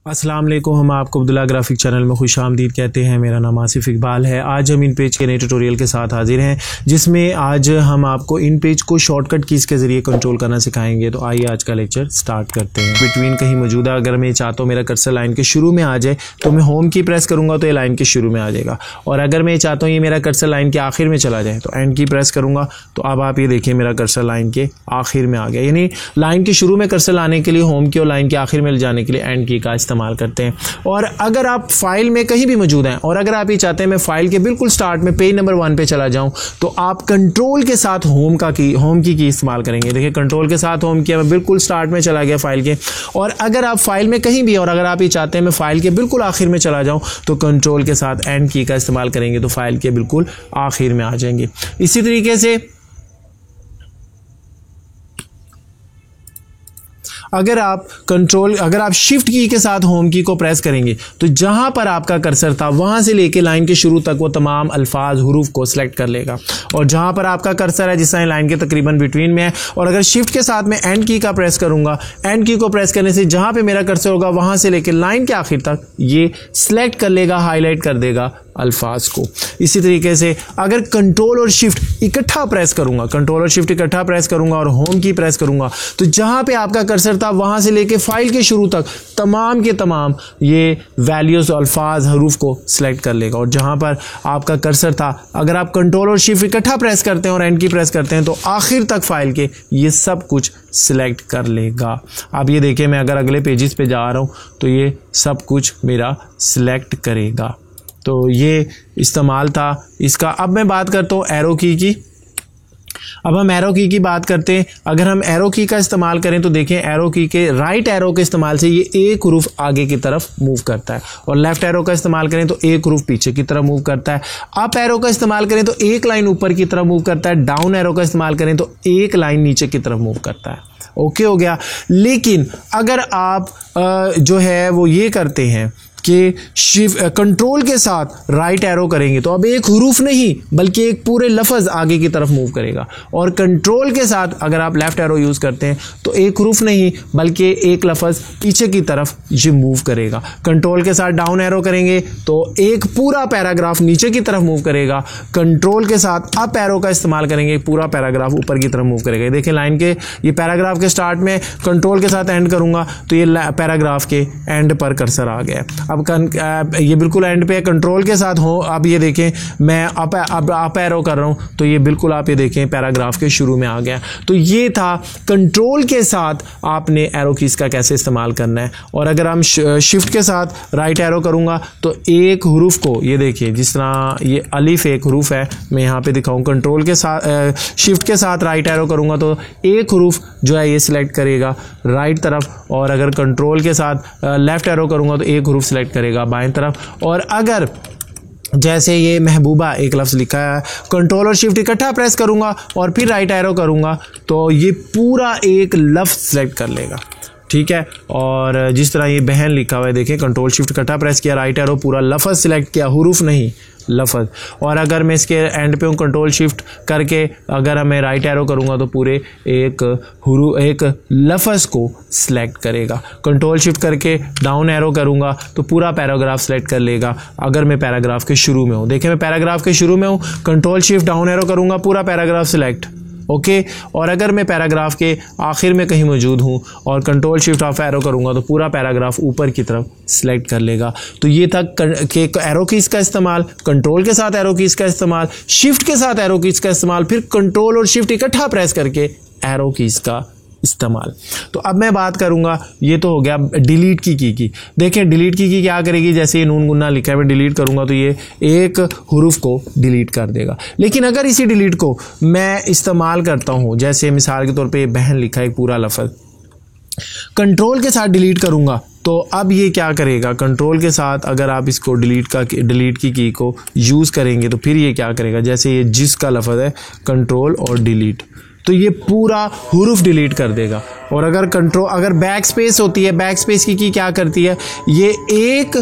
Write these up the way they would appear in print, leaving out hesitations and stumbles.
अस्सलाम वालेकुम। हम आपको अब्दुल्ला ग्राफिक चैनल में खुश आमदीद कहते हैं। मेरा नाम आसिफ इकबाल है। आज हम इन पेज के नए ट्यूटोरियल के साथ हाजिर हैं, जिसमें आज हम आपको इन पेज को शॉर्टकट कीज़ के ज़रिए कंट्रोल करना सिखाएंगे। तो आइए आज का लेक्चर स्टार्ट करते हैं। बिटवीन कहीं मौजूदा अगर मैं चाहता हूँ मेरा कर्सर लाइन के शुरू में आ जाए तो मैं होम की प्रेस करूँगा तो ये लाइन के शुरू में आ जाएगा, और अगर मैं चाहता हूँ ये मेरा कर्सर लाइन के आखिर में चला जाए तो एंड की प्रेस करूँगा तो अब आप ये देखिए मेरा कर्सर लाइन के आखिर में आ गया। यानी लाइन के शुरू में कर्सर लाने के लिए होम की और लाइन के आखिर में ले जाने के लिए एंड की का इस्तेमाल करते हैं। और अगर आप फाइल में कहीं भी मौजूद हैं और अगर आप ये चाहते हैं मैं फाइल के बिल्कुल स्टार्ट में पेज नंबर 1 पे चला जाऊं तो आप कंट्रोल के साथ होम की इस्तेमाल करेंगे। देखिए कंट्रोल के साथ होम किया, मैं बिल्कुल स्टार्ट में चला गया फाइल के। और अगर आप फाइल में कहीं भी और अगर आप ये चाहते हैं मैं फाइल के बिल्कुल आखिर में चला जाऊं तो कंट्रोल के साथ एंड की का इस्तेमाल करेंगे तो फाइल के बिल्कुल आखिर में आ जाएंगे। इसी तरीके से अगर आप शिफ्ट की के साथ होम की को प्रेस करेंगे तो जहां पर आपका कर्सर था वहां से लेके लाइन के शुरू तक वो तमाम अल्फाज हुरूफ को सिलेक्ट कर लेगा। और जहां पर आपका कर्सर है जिस तरह लाइन के तकरीबन बिटवीन में है, और अगर शिफ्ट के साथ में एंड की का प्रेस करूंगा, एंड की को प्रेस करने से जहां पे मेरा कर्सर होगा वहां से लेके लाइन के आखिर तक ये सिलेक्ट कर लेगा, हाईलाइट कर देगा अल्फाज को। इसी तरीके से अगर कंट्रोल और शिफ्ट इकट्ठा प्रेस करूंगा, कंट्रोल और शिफ्ट इकट्ठा प्रेस करूंगा और होम की प्रेस करूंगा तो जहां पे आपका कर्सर था वहां से लेके फाइल के शुरू तक तमाम के तमाम ये वैल्यूज, अल्फाज, हरूफ को सिलेक्ट कर लेगा। और जहां पर आपका कर्सर था अगर आप कंट्रोल और शिफ्ट इकट्ठा प्रेस करते हैं और एंड की प्रेस करते हैं तो आखिर तक फाइल के ये सब कुछ सिलेक्ट कर लेगा। अब ये देखिए मैं अगर अगले पेजेस पे जा रहा हूं तो ये सब कुछ मेरा सिलेक्ट करेगा। तो ये इस्तेमाल था इसका। अब मैं बात करता हूँ एरो की। अब हम एरो की बात करते हैं। अगर हम एरो की का इस्तेमाल करें तो देखें एरो की के राइट एरो के इस्तेमाल से ये एक हुरूफ आगे की तरफ मूव करता है, और लेफ्ट एरो का इस्तेमाल करें तो एक हुरूफ पीछे की तरफ मूव करता है। अप एरो का इस्तेमाल करें तो एक लाइन ऊपर की तरफ मूव करता है। डाउन एरो का इस्तेमाल करें तो एक लाइन नीचे की तरफ मूव करता है। ओके हो गया। लेकिन अगर आप जो है वो ये करते हैं कि कंट्रोल के साथ राइट एरो करेंगे तो अब एक हुरूफ नहीं बल्कि एक पूरे लफ्ज़ आगे की तरफ मूव करेगा, और कंट्रोल के साथ अगर आप लेफ्ट एरो यूज़ करते हैं तो एक हुरूफ नहीं बल्कि एक लफ्ज़ पीछे की तरफ ये मूव करेगा। कंट्रोल के साथ डाउन एरो करेंगे तो एक पूरा पैराग्राफ नीचे की तरफ मूव करेगा। कंट्रोल के साथ अप एरो का इस्तेमाल करेंगे, पूरा पैराग्राफ ऊपर की तरफ मूव करेगा। देखें लाइन के ये पैराग्राफ के स्टार्ट में कंट्रोल के साथ एंड करूँगा तो ये पैराग्राफ के एंड पर कर्सर आ गया। अब ये बिल्कुल एंड पे कंट्रोल के साथ हो। अब ये देखें मैं अप एरो कर रहा हूं तो ये बिल्कुल आप ये देखें पैराग्राफ के शुरू में आ गया। तो ये था कंट्रोल के साथ आपने एरो कीज का कैसे इस्तेमाल करना है। और अगर हम शिफ्ट के साथ राइट एरो करूंगा तो एक हुरूफ को ये देखिए, जिस तरह ये अलिफ एक हुरूफ है, मैं यहाँ पे दिखाऊं। कंट्रोल के साथ शिफ्ट के साथ राइट एरो करूंगा तो एक हुरूफ जो है ये सिलेक्ट करेगा राइट तरफ, और अगर कंट्रोल के साथ लेफ्ट एरो करूंगा तो एक हुरूफ सिलेक्ट करेगा बाएं तरफ। और अगर जैसे ये महबूबा एक लफ्ज़ लिखा है, कंट्रोल और शिफ्ट इकट्ठा प्रेस करूंगा और फिर राइट एरो करूंगा तो ये पूरा एक लफ्ज़ सिलेक्ट कर लेगा। ठीक है। और जिस तरह ये बहन लिखा हुआ है देखें, कंट्रोल शिफ्ट इकट्ठा प्रेस किया, राइट एरो, पूरा लफ्ज़ सिलेक्ट किया, हुरूफ नहीं लफ्ज़। और अगर मैं इसके एंड पे हूँ कंट्रोल शिफ्ट करके अगर मैं राइट एरो करूँगा तो पूरे एक लफ्ज़ को सिलेक्ट करेगा। कंट्रोल शिफ्ट करके डाउन एरो करूँगा तो पूरा पैराग्राफ सिलेक्ट कर लेगा। अगर मैं पैराग्राफ के शुरू में हूँ, देखिए मैं पैराग्राफ के शुरू में हूँ, कंट्रोल शिफ्ट डाउन एरो करूँगा पूरा पैराग्राफ सिलेक्ट। ओके। और अगर मैं पैराग्राफ के आखिर में कहीं मौजूद हूँ और कंट्रोल शिफ्ट ऑफ एरो करूँगा तो पूरा पैराग्राफ ऊपर की तरफ सिलेक्ट कर लेगा। तो ये था कि एरो कीज़ का इस्तेमाल, कंट्रोल के साथ एरो कीज़ का इस्तेमाल, शिफ्ट के साथ एरो कीज़ का इस्तेमाल, फिर कंट्रोल और शिफ्ट इकट्ठा प्रेस करके एरो कीज़ का इस्तेमाल। तो अब मैं बात करूंगा, ये तो हो गया डिलीट की। देखें डिलीट की क्या करेगी, जैसे ये नून गुन्ना लिखा है मैं डिलीट करूंगा तो ये एक हुरूफ को डिलीट कर देगा। लेकिन अगर इसी डिलीट को मैं इस्तेमाल करता हूं, जैसे मिसाल के तौर पे ये बहन लिखा है एक पूरा लफ्ज़, कंट्रोल के साथ डिलीट करूंगा तो अब ये क्या करेगा, कंट्रोल के साथ अगर आप इसको डिलीट की को यूज़ करेंगे तो फिर ये क्या करेगा, जैसे ये जिसका लफ्ज़ है कंट्रोल और डिलीट, तो ये पूरा हुरूफ डिलीट कर देगा। और अगर बैक स्पेस होती है, बैक स्पेस की क्या करती है, ये एक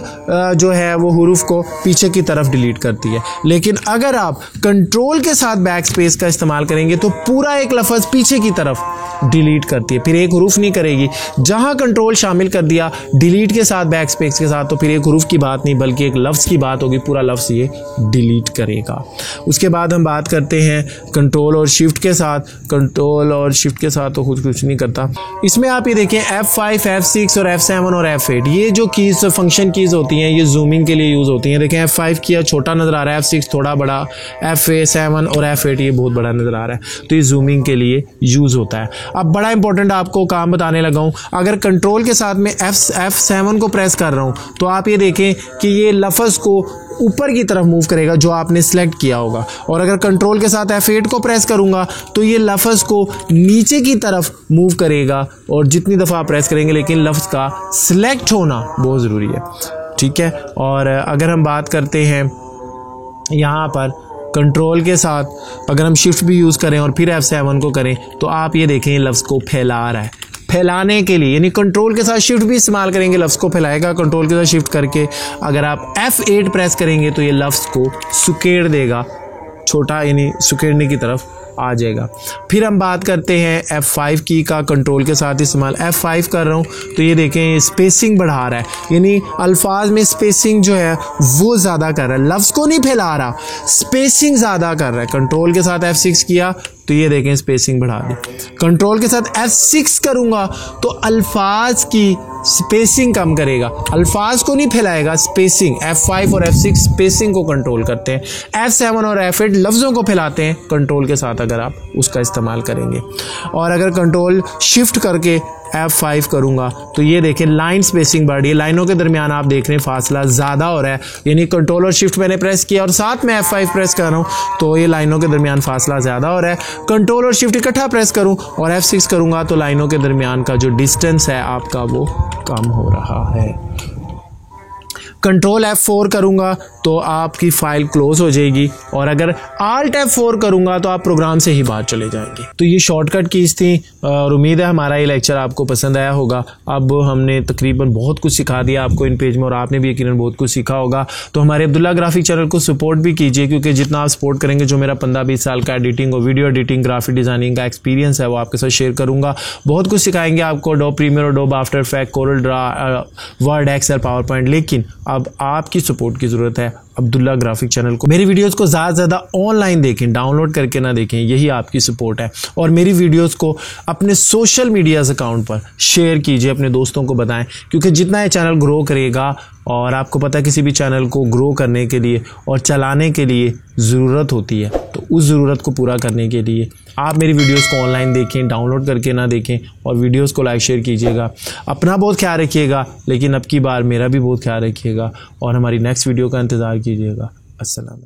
जो है वो हुरूफ को पीछे की तरफ डिलीट करती है। लेकिन अगर आप कंट्रोल के साथ बैक स्पेस का इस्तेमाल करेंगे तो पूरा एक लफ्ज़ पीछे की तरफ डिलीट करती है, फिर एक हुरूफ नहीं करेगी। जहां कंट्रोल शामिल कर दिया डिलीट के साथ, बैक स्पेस के साथ, तो फिर एक हुरूफ की बात नहीं बल्कि एक लफ्ज़ की बात होगी, पूरा लफ्ज़ ये डिलीट करेगा। उसके बाद हम बात करते हैं कंट्रोल और शिफ्ट के साथ। कंट्रोल और शिफ्ट के साथ तो खुद कुछ नहीं करता। इसमें आप ये देखें F5, F6 और F7 और F8, ये जो कीज़ फंक्शन कीज़ होती हैं ये जूमिंग के लिए यूज़ होती हैं। देखें F5 किया छोटा नज़र आ रहा है, F6 थोड़ा बड़ा, F7 और F8 ये बहुत बड़ा नज़र आ रहा है, तो ये जूमिंग के लिए यूज़ होता है। अब बड़ा इंपॉर्टेंट आपको काम बताने लगा हूँ। अगर कंट्रोल के साथ में F7 को प्रेस कर रहा हूँ तो आप ये देखें कि ये लफ्ज़ को ऊपर की तरफ मूव करेगा जो आपने सेलेक्ट किया होगा। और अगर कंट्रोल के साथ F8 को प्रेस करूंगा तो ये लफ्ज़ को नीचे की तरफ मूव करेगा। और जितनी दफ़ा आप प्रेस करेंगे, लेकिन लफ्ज़ का सिलेक्ट होना बहुत ज़रूरी है, ठीक है। और अगर हम बात करते हैं यहाँ पर कंट्रोल के साथ, अगर हम शिफ्ट भी यूज़ करें और फिर F7 को करें तो आप ये देखें लफ्ज़ को फैला रहा है। फैलाने के लिए यानी कंट्रोल के साथ शिफ्ट भी इस्तेमाल करेंगे, लफ्ज़ को फैलाएगा। कंट्रोल के साथ शिफ्ट करके अगर आप F8 प्रेस करेंगे तो ये लफ्ज़ को सुकेड़ देगा, छोटा यानी सुकेड़ने की तरफ आ जाएगा। फिर हम बात करते हैं F5 की का कंट्रोल के साथ इस्तेमाल। F5 कर रहा हूँ तो ये देखें स्पेसिंग बढ़ा रहा है, यानी अल्फाज में स्पेसिंग जो है वो ज़्यादा कर रहा है, लफ्ज़ को नहीं फैला रहा, स्पेसिंग ज़्यादा कर रहा है। कंट्रोल के साथ F6 किया तो ये देखें स्पेसिंग बढ़ा दी। कंट्रोल के साथ F6 करूँगा तो अल्फाज की स्पेसिंग कम करेगा, अल्फाज को नहीं फैलाएगा, स्पेसिंग। F5 और F6 स्पेसिंग को कंट्रोल करते हैं, F7 और F8 लफ्ज़ों को फैलाते हैं कंट्रोल के साथ अगर आप उसका इस्तेमाल करेंगे। और अगर कंट्रोल शिफ्ट करके F5 करूंगा तो ये देखें लाइन स्पेसिंग बढ़ रही है, लाइनों के दरमियान आप देख रहे हैं फासला ज़्यादा हो रहा है, यानी कंट्रोल और शिफ्ट मैंने प्रेस किया और साथ में F5 प्रेस कर रहा हूँ तो ये लाइनों के दरमियान फासला ज़्यादा हो रहा है। कंट्रोल और शिफ्ट इकट्ठा प्रेस करूँ और F6 करूँगा तो लाइनों के दरमियान का जो डिस्टेंस है आपका वो कम हो रहा है। कंट्रोल F4 करूँगा तो आपकी फ़ाइल क्लोज़ हो जाएगी, और अगर Alt F4 करूँगा तो आप प्रोग्राम से ही बाहर चले जाएंगे। तो ये शॉर्टकट कीज़ थी और उम्मीद है हमारा ये लेक्चर आपको पसंद आया होगा। अब हमने तकरीबन बहुत कुछ सिखा दिया आपको इन पेज में और आपने भी यकीनन बहुत कुछ सीखा होगा। तो हमारे अब्दुल्ला ग्राफिक चैनल को सपोर्ट भी कीजिए, क्योंकि जितना आप सपोर्ट करेंगे, जो मेरा 15-20 साल का एडिटिंग और वीडियो एडिटिंग ग्राफिक डिज़ाइनिंग का एक्सपीरियंस है वो आपके साथ शेयर करूँगा। बहुत कुछ सिखाएंगे आपको, Adobe Premiere, Adobe After Effect, Corel Draw, Word, Excel, PowerPoint. लेकिन अब आपकी सपोर्ट की ज़रूरत है अब्दुल्ला ग्राफिक चैनल को। मेरी वीडियोस को ज़्यादा से ज़्यादा ऑनलाइन देखें, डाउनलोड करके ना देखें, यही आपकी सपोर्ट है। और मेरी वीडियोस को अपने सोशल मीडिया अकाउंट पर शेयर कीजिए, अपने दोस्तों को बताएं, क्योंकि जितना ये चैनल ग्रो करेगा, और आपको पता है किसी भी चैनल को ग्रो करने के लिए और चलाने के लिए ज़रूरत होती है, तो उस ज़रूरत को पूरा करने के लिए आप मेरी वीडियोस को ऑनलाइन देखें, डाउनलोड करके ना देखें, और वीडियोस को लाइक शेयर कीजिएगा। अपना बहुत ख्याल रखिएगा, लेकिन अब की बार मेरा भी बहुत ख्याल रखिएगा, और हमारी नेक्स्ट वीडियो का इंतज़ार कीजिएगा। अस्सलाम।